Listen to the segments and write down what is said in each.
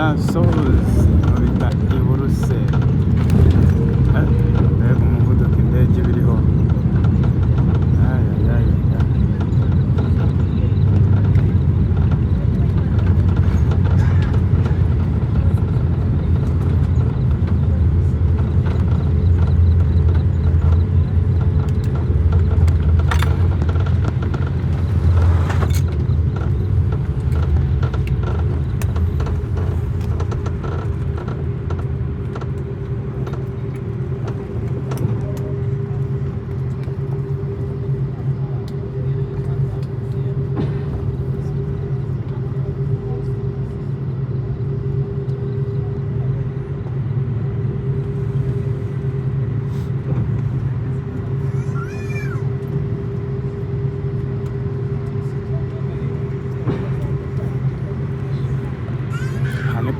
Brussels bita i Buruseli. Mbega umuvuduko indege biriho.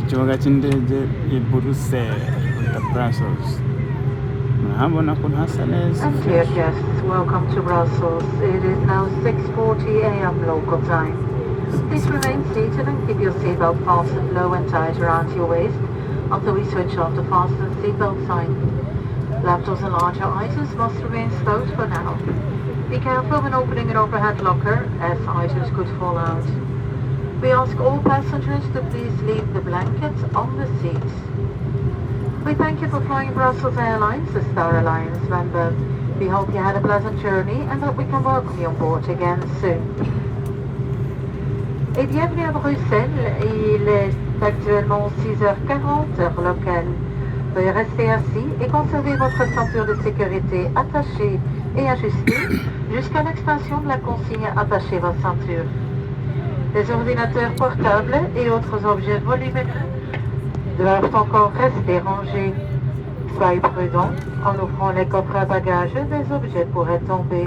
Ikibuga cy'indege i Buruseli bita Brussels. Murahabona ko hasa neza. And dear guests, welcome to Brussels. It is now 6:40 a.m. local time. Please remain seated and keep your seatbelt fastened low and tight around your waist until we switch off the fasten seatbelt sign. Laptops and larger items must remain stowed for now. Be careful when opening an overhead locker, as items could fall out. We ask all passengers to please leave the blankets on the seats. We thank you for flying Brussels Airlines, a Star Alliance member. We hope you had a pleasant journey and that we can welcome you on board again soon. Et bienvenue à Bruxelles. Il est actuellement 6h40 heure locale. Veuillez rester assis et conserver votre ceinture de sécurité attachée et ajustée jusqu'à l'extinction de la consigne attachez votre ceinture. Les ordinateurs portables et autres objets volumineux doivent encore rester rangés. Soyez prudents, en ouvrant les coffres à bagages, des objets pourraient tomber.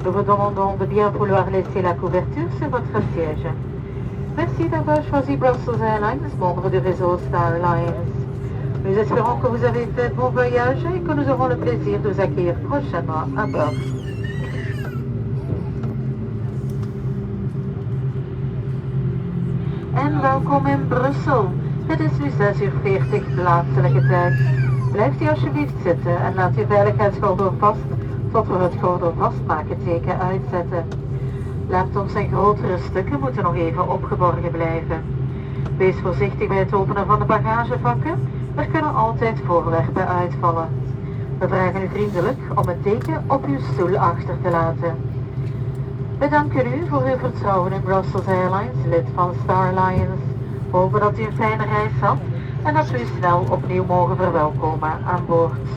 Nous vous demandons de bien vouloir laisser la couverture sur votre siège. Merci d'avoir choisi Brussels Airlines, membre du réseau Star Alliance. Nous espérons que vous avez fait bon voyage et que nous aurons le plaisir de vous accueillir prochainement à bord. En welkom in Brussel. Het is nu 6:40 plaatselijke tijd. Blijft u alsjeblieft zitten en laat uw veiligheidsgordel vast tot we het gordel vastmaken teken uitzetten. Laptops en grotere stukken moeten nog even opgeborgen blijven. Wees voorzichtig bij het openen van de bagagevakken. Er kunnen altijd voorwerpen uitvallen. We vragen u vriendelijk om het teken op uw stoel achter te laten. We danken u voor uw vertrouwen in Brussels Airlines, lid van Star Alliance. We hopen dat u een fijne reis had en dat we u snel opnieuw mogen verwelkomen aan boord.